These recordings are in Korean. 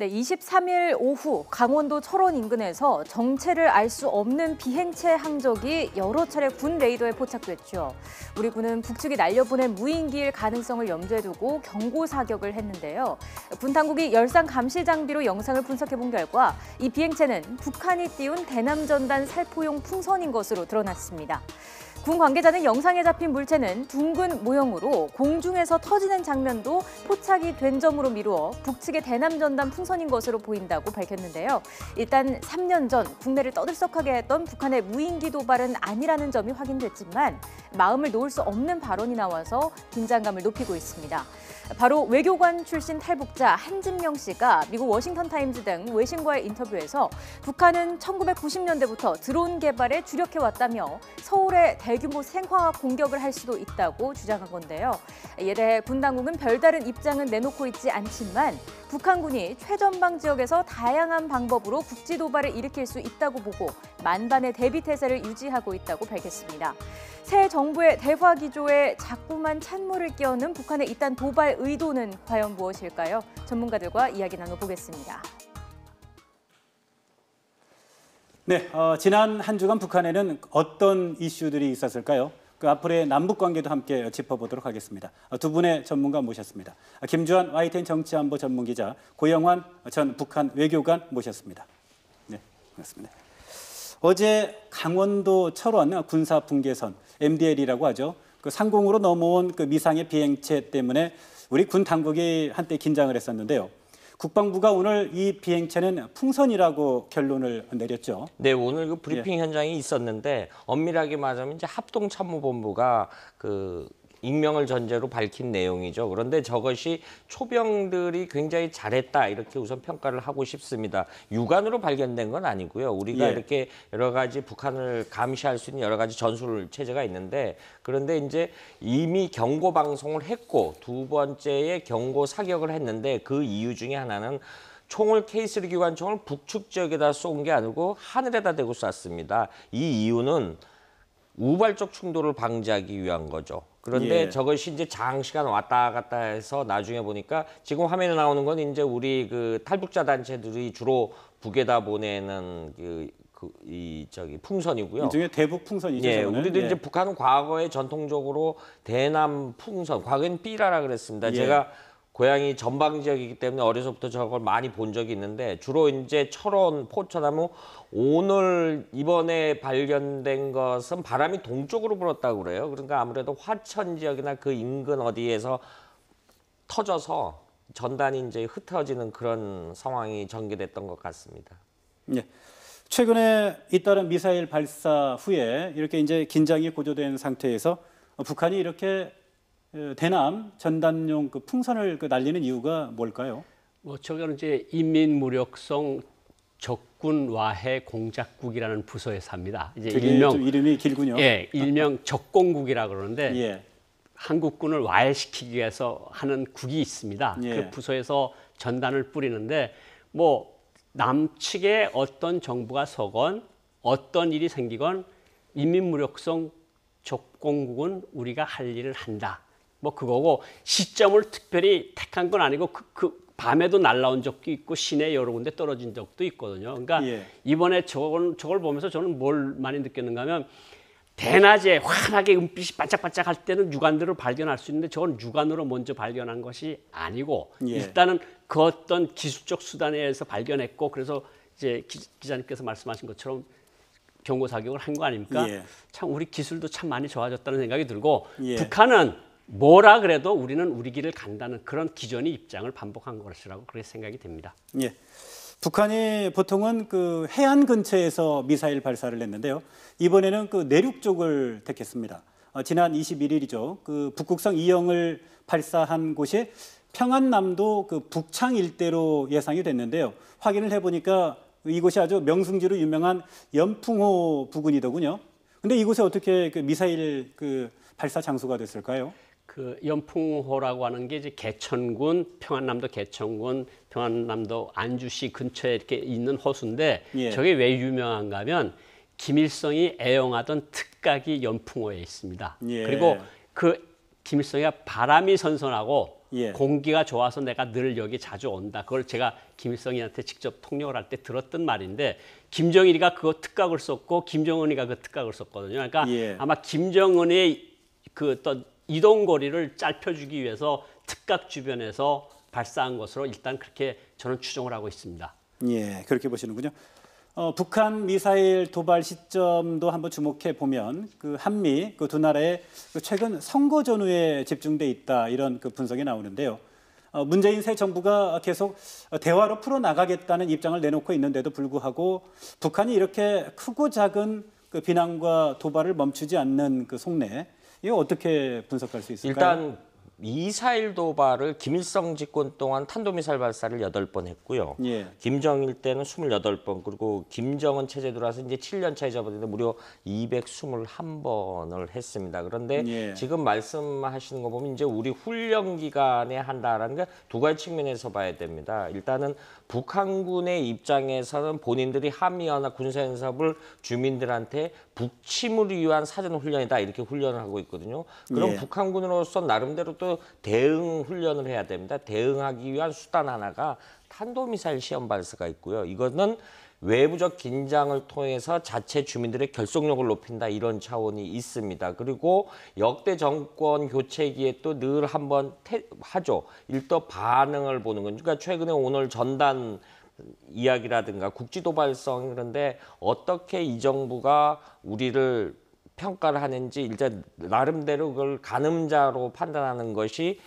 네, 23일 오후 강원도 철원 인근에서 정체를 알 수 없는 비행체 항적이 여러 차례 군 레이더에 포착됐죠. 우리 군은 북측이 날려보낸 무인기일 가능성을 염두에 두고 경고 사격을 했는데요. 군 당국이 열상 감시 장비로 영상을 분석해본 결과 이 비행체는 북한이 띄운 대남전단 살포용 풍선인 것으로 드러났습니다. 군 관계자는 영상에 잡힌 물체는 둥근 모형으로 공중에서 터지는 장면도 포착이 된 점으로 미루어 북측의 대남전단 풍선인 것으로 보인다고 밝혔는데요. 일단 3년 전 국내를 떠들썩하게 했던 북한의 무인기 도발은 아니라는 점이 확인됐지만 마음을 놓을 수 없는 발언이 나와서 긴장감을 높이고 있습니다. 바로 외교관 출신 탈북자 한진명 씨가 미국 워싱턴 타임즈 등 외신과의 인터뷰에서 북한은 1990년대부터 드론 개발에 주력해왔다며 서울에 대규모 생화학 공격을 할 수도 있다고 주장한 건데요. 이에 대해 군 당국은 별다른 입장은 내놓고 있지 않지만 북한군이 최전방 지역에서 다양한 방법으로 국지 도발을 일으킬 수 있다고 보고 만반의 대비 태세를 유지하고 있다고 밝혔습니다. 새 정부의 대화 기조에 자꾸만 찬물을 끼얹는 북한의 이딴 도발 의도는 과연 무엇일까요? 전문가들과 이야기 나눠보겠습니다. 네, 지난 한 주간 북한에는 어떤 이슈들이 있었을까요? 그 앞으로의 남북 관계도 함께 짚어보도록 하겠습니다. 두 분의 전문가 모셨습니다. 김주환 YTN 정치안보 전문기자, 고영환 전 북한 외교관 모셨습니다. 네, 반갑습니다. 어제 강원도 철원 군사분계선 MDL이라고 하죠. 그 상공으로 넘어온 그 미상의 비행체 때문에 우리 군 당국이 한때 긴장을 했었는데요. 국방부가 오늘 이 비행체는 풍선이라고 결론을 내렸죠. 네, 오늘 그 브리핑 현장이 있었는데 엄밀하게 말하면 이제 합동참모본부가 그 익명을 전제로 밝힌 내용이죠. 그런데 저것이 초병들이 굉장히 잘했다 이렇게 우선 평가를 하고 싶습니다. 육안으로 발견된 건 아니고요. 우리가 이렇게 여러 가지 북한을 감시할 수 있는 여러 가지 전술 체제가 있는데 그런데 이제 이미 경고 방송을 했고 두 번째에 경고 사격을 했는데 그 이유 중에 하나는 총을 K3 기관총을 북측 지역에다 쏜 게 아니고 하늘에다 대고 쐈습니다. 이 이유는 우발적 충돌을 방지하기 위한 거죠. 그런데 저것이 이제 장시간 왔다 갔다 해서 나중에 보니까 지금 화면에 나오는 건 이제 우리 그 탈북자 단체들이 주로 북에다 보내는 풍선이고요. 일종의 대북 풍선이죠. 예, 우리도 이제 북한은 과거에 전통적으로 대남 풍선, 과거에는 삐라라 그랬습니다. 제가 고향이 전방 지역이기 때문에 어려서부터 저걸 많이 본 적이 있는데 주로 이제 철원, 포천나무 오늘 이번에 발견된 것은 바람이 동쪽으로 불었다고 그래요. 그러니까 아무래도 화천 지역이나 그 인근 어디에서 터져서 전단이 이제 흩어지는 그런 상황이 전개됐던 것 같습니다. 네. 최근에 잇따른 미사일 발사 후에 이렇게 이제 긴장이 고조된 상태에서 북한이 이렇게 대남 전단용 그 풍선을 날리는 이유가 뭘까요? 저거는 이제 인민무력성 적군와해 공작국이라는 부서에서 합니다. 이제 일명 좀 이름이 길군요. 예, 일명 적공국이라 그러는데 한국군을 와해시키기 위해서 하는 국이 있습니다. 그 부서에서 전단을 뿌리는데 뭐 남측에 어떤 정부가 서건 어떤 일이 생기건 인민무력성 적공국은 우리가 할 일을 한다. 뭐 그거고 시점을 특별히 택한 건 아니고 그 밤에도 날라온 적도 있고 시내 여러 군데 떨어진 적도 있거든요. 그러니까 이번에 저걸 보면서 저는 뭘 많이 느꼈는가 하면 대낮에 환하게 은빛이 반짝반짝 할 때는 육안으로 발견할 수 있는데 저건 육안으로 먼저 발견한 것이 아니고 일단은 그 어떤 기술적 수단에 의해서 발견했고 그래서 이제 기자님께서 말씀하신 것처럼 경고 사격을 한 거 아닙니까? 참 우리 기술도 참 많이 좋아졌다는 생각이 들고 북한은 뭐라 그래도 우리는 우리 길을 간다는 그런 기존의 입장을 반복한 것이라고 그렇게 생각이 됩니다. 북한이 보통은 그 해안 근처에서 미사일 발사를 했는데요. 이번에는 그 내륙 쪽을 택했습니다. 지난 21일이죠. 그 북극성 2형을 발사한 곳이 평안남도 그 북창 일대로 예상이 됐는데요. 확인을 해보니까 이곳이 아주 명승지로 유명한 연풍호 부근이더군요. 근데 이곳에 어떻게 그 미사일 그 발사 장소가 됐을까요? 그 연풍호라고 하는 게 이제 개천군, 평안남도 개천군, 평안남도 안주시 근처에 이렇게 있는 호수인데 저게 왜 유명한가 하면 김일성이 애용하던 특각이 연풍호에 있습니다. 그리고 그 김일성이가 바람이 선선하고 예. 공기가 좋아서 내가 늘 여기 자주 온다. 그걸 제가 김일성이한테 직접 통역을 할 때 들었던 말인데 김정일이가 그거 특각을 썼고 김정은이가 그 특각을 썼거든요. 그러니까 예. 아마 김정은의 그 어떤 이동 거리를 짧혀주기 위해서 특각 주변에서 발사한 것으로 일단 그렇게 저는 추정을 하고 있습니다. 예, 그렇게 보시는군요. 북한 미사일 도발 시점도 한번 주목해 보면 그 한미 그 두 나라의 그 최근 선거 전후에 집중돼 있다 이런 그 분석이 나오는데요. 문재인 새 정부가 계속 대화로 풀어 나가겠다는 입장을 내놓고 있는데도 불구하고 북한이 이렇게 크고 작은 그 비난과 도발을 멈추지 않는 그 속내, 이거 어떻게 분석할 수 있을까요? 일단 미사일 도발을 김일성 집권 동안 탄도미사일 발사를 8번 했고요. 예. 김정일 때는 28번, 그리고 김정은 체제 들어와서 이제 7년 차에 접어드는데 무려 221번을 했습니다. 그런데 예. 지금 말씀하시는 거 보면 이제 우리 훈련 기간에 한다라는 게 두 가지 측면에서 봐야 됩니다. 일단은 북한군의 입장에서는 본인들이 한미연합 군사연습을 주민들한테 북침을 위한 사전 훈련이다 이렇게 훈련을 하고 있거든요. 그럼 예. 북한군으로서 나름대로 또 대응 훈련을 해야 됩니다. 대응하기 위한 수단 하나가 탄도미사일 시험 발사가 있고요. 이거는 외부적 긴장을 통해서 자체 주민들의 결속력을 높인다 이런 차원이 있습니다. 그리고 역대 정권 교체기에 또 늘 한번 하죠. 일도 반응을 보는 건. 그러니까 최근에 오늘 전단 이야기라든가 국지도발성 그런데 어떻게 이 정부가 우리를 평가를 하는지 일단 나름대로 그걸 가늠자로 판단하는 것이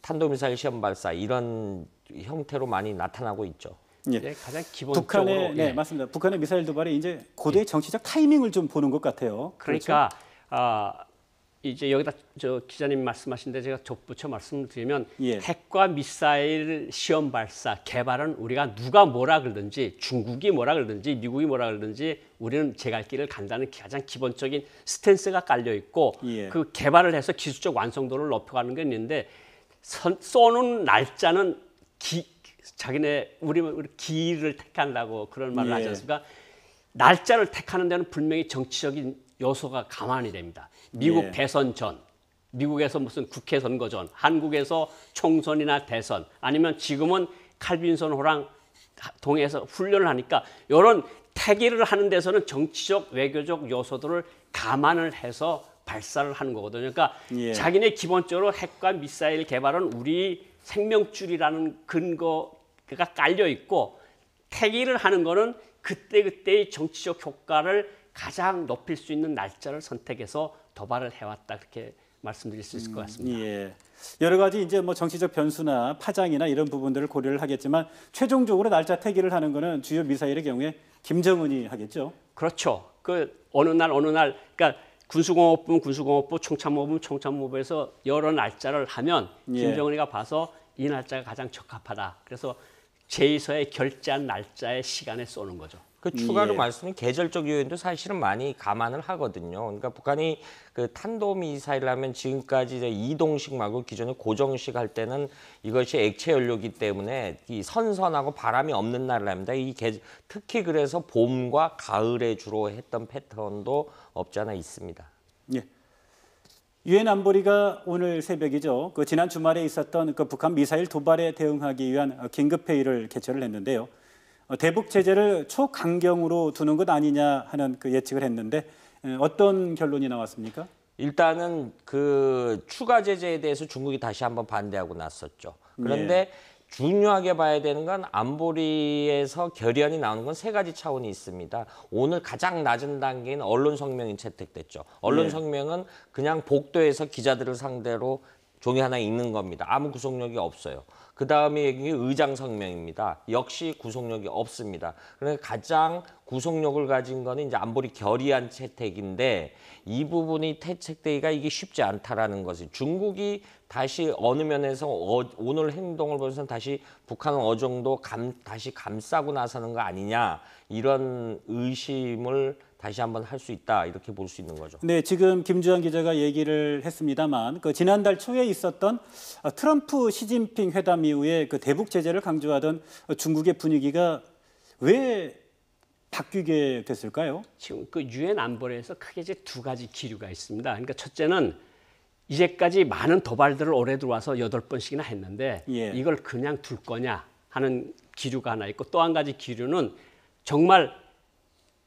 탄도미사일 시험 발사 이런 형태로 많이 나타나고 있죠. 예. 네, 가장 기본적으로 북한의 네, 예. 맞습니다. 북한의 미사일 도발이 이제 고도의 정치적 타이밍을 좀 보는 것 같아요. 그러니까 이제 여기다 저 기자님 말씀하신 데 제가 덧붙여 말씀을 드리면 예. 핵과 미사일 시험 발사 개발은 우리가 누가 뭐라 그러든지 중국이 뭐라 그러든지 미국이 뭐라 그러든지 우리는 제 갈 길을 간다는 가장 기본적인 스탠스가 깔려 있고 예. 그 개발을 해서 기술적 완성도를 높여가는 게 있는데 쏘는 날짜는 자기네 우리 기를 택한다고 그런 말을 예. 하지 않습니까? 날짜를 택하는 데는 분명히 정치적인 요소가 감안이 됩니다. 미국 예. 대선 전, 미국에서 무슨 국회 선거 전, 한국에서 총선이나 대선, 아니면 지금은 칼빈슨 호랑 동해에서 훈련을 하니까 이런 태기를 하는 데서는 정치적, 외교적 요소들을 감안을 해서 발사를 하는 거거든요. 그러니까 예. 자기네 기본적으로 핵과 미사일 개발은 우리 생명줄이라는 근거가 깔려 있고 태기를 하는 거는 그때그때의 정치적 효과를 가장 높일 수 있는 날짜를 선택해서 도발을 해왔다 그렇게 말씀드릴 수 있을 것 같습니다. 예. 여러 가지 이제 뭐 정치적 변수나 파장이나 이런 부분들을 고려를 하겠지만 최종적으로 날짜 태기를 하는 거는 주요 미사일의 경우에 김정은이 하겠죠. 그렇죠. 그 어느 날 그러니까 군수공업부는 군수공업부, 총참모부는 총참모부에서 여러 날짜를 하면 예. 김정은이가 봐서 이 날짜가 가장 적합하다. 그래서 제2서에 결제한 날짜의 시간에 쏘는 거죠. 그 추가로 예. 말씀인 계절적 요인도 사실은 많이 감안을 하거든요. 그러니까 북한이 그 탄도미사일 하면 지금까지 이제 이동식 말고 기존에 고정식 할 때는 이것이 액체 연료이기 때문에 이 선선하고 바람이 없는 날을 합니다. 특히 그래서 봄과 가을에 주로 했던 패턴도 없지 않아 있습니다. 예. 유엔 안보리가 오늘 새벽이죠. 그 지난 주말에 있었던 그 북한 미사일 도발에 대응하기 위한 긴급 회의를 개최를 했는데요. 대북 제재를 초강경으로 두는 것 아니냐 하는 그 예측을 했는데 어떤 결론이 나왔습니까? 일단은 그 추가 제재에 대해서 중국이 다시 한번 반대하고 나섰죠. 그런데 중요하게 봐야 되는 건 안보리에서 결의안이 나오는 건 세 가지 차원이 있습니다. 오늘 가장 낮은 단계인 언론 성명이 채택됐죠. 언론 성명은 그냥 복도에서 기자들을 상대로 종이 하나 읽는 겁니다. 아무 구속력이 없어요. 그 다음에 여기 의장 성명입니다. 역시 구속력이 없습니다. 그러니까 가장 구속력을 가진 거는 이제 안보리 결의안 채택인데 이 부분이 채택되기가 이게 쉽지 않다라는 것이 중국이 다시 어느 면에서 오늘 행동을 보면서 다시 북한은 어느 정도 다시 감싸고 나서는 거 아니냐 이런 의심을 다시 한번 할 수 있다 이렇게 볼 수 있는 거죠. 네, 지금 김주환 기자가 얘기를 했습니다만 그 지난달 초에 있었던 트럼프 시진핑 회담 이후에 그 대북 제재를 강조하던 중국의 분위기가 왜 바뀌게 됐을까요? 지금 그 유엔 안보리에서 크게 이제 두 가지 기류가 있습니다. 그러니까 첫째는 이제까지 많은 도발들을 올해 들어와서 8번씩이나 했는데 예. 이걸 그냥 둘 거냐 하는 기류가 하나 있고 또 한 가지 기류는 정말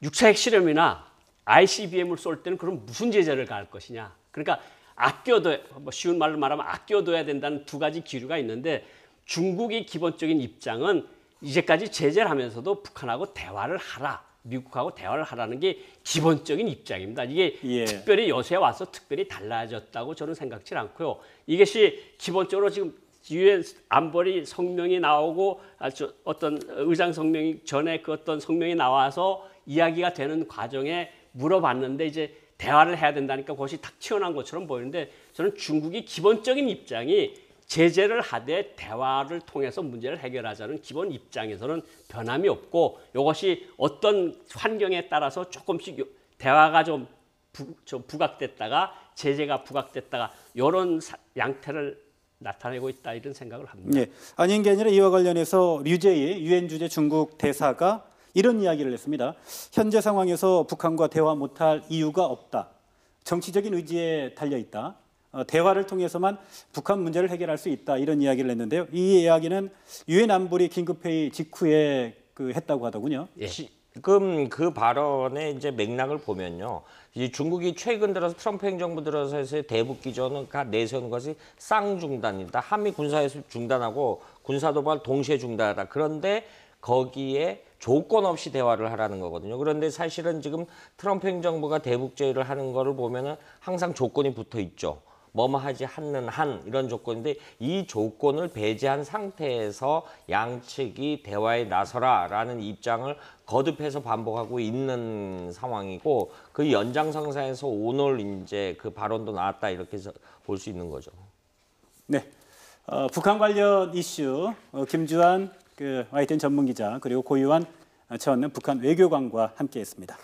6차 핵실험이나 ICBM을 쏠 때는 그럼 무슨 제재를 가할 것이냐. 그러니까 아껴둬, 뭐 쉬운 말로 말하면 아껴둬야 된다는 두 가지 기류가 있는데 중국의 기본적인 입장은 이제까지 제재를 하면서도 북한하고 대화를 하라. 미국하고 대화를 하라는 게 기본적인 입장입니다. 이게 예. 특별히 요새 와서 특별히 달라졌다고 저는 생각지 않고요. 이것이 기본적으로 지금 유엔 안보리 성명이 나오고 어떤 의장 성명이 전에 그 어떤 성명이 나와서 이야기가 되는 과정에 물어봤는데 이제 대화를 해야 된다니까 그것이 탁 튀어나온 것처럼 보이는데 저는 중국이 기본적인 입장이 제재를 하되 대화를 통해서 문제를 해결하자는 기본 입장에서는 변함이 없고 이것이 어떤 환경에 따라서 조금씩 대화가 좀 부각됐다가 제재가 부각됐다가 이런 양태를 나타내고 있다 이런 생각을 합니다. 네. 아닌 게 아니라 이와 관련해서 류제이 유엔 주재 중국 대사가 이런 이야기를 했습니다. 현재 상황에서 북한과 대화 못할 이유가 없다. 정치적인 의지에 달려 있다. 대화를 통해서만 북한 문제를 해결할 수 있다. 이런 이야기를 했는데요. 이 이야기는 유엔 안보리 긴급회의 직후에 했다고 하더군요. 예. 지금 그 발언의 이제 맥락을 보면요. 이 중국이 최근 들어서 트럼프 행정부 들어서의 대북 기조는 내세운 것이 쌍중단이다. 한미 군사해수 중단하고 군사도발 동시에 중단하다. 그런데 거기에 조건 없이 대화를 하라는 거거든요. 그런데 사실은 지금 트럼프 행정부가 대북 제의를 하는 거를 보면은 항상 조건이 붙어 있죠. 뭐뭐 하지 않는 한 이런 조건인데 이 조건을 배제한 상태에서 양측이 대화에 나서라라는 입장을 거듭해서 반복하고 있는 상황이고 그 연장선상에서 오늘 이제 그 발언도 나왔다 이렇게 볼 수 있는 거죠. 네, 북한 관련 이슈 김주환 YTN 전문 기자 그리고 고유한 전 북한 외교관과 함께했습니다.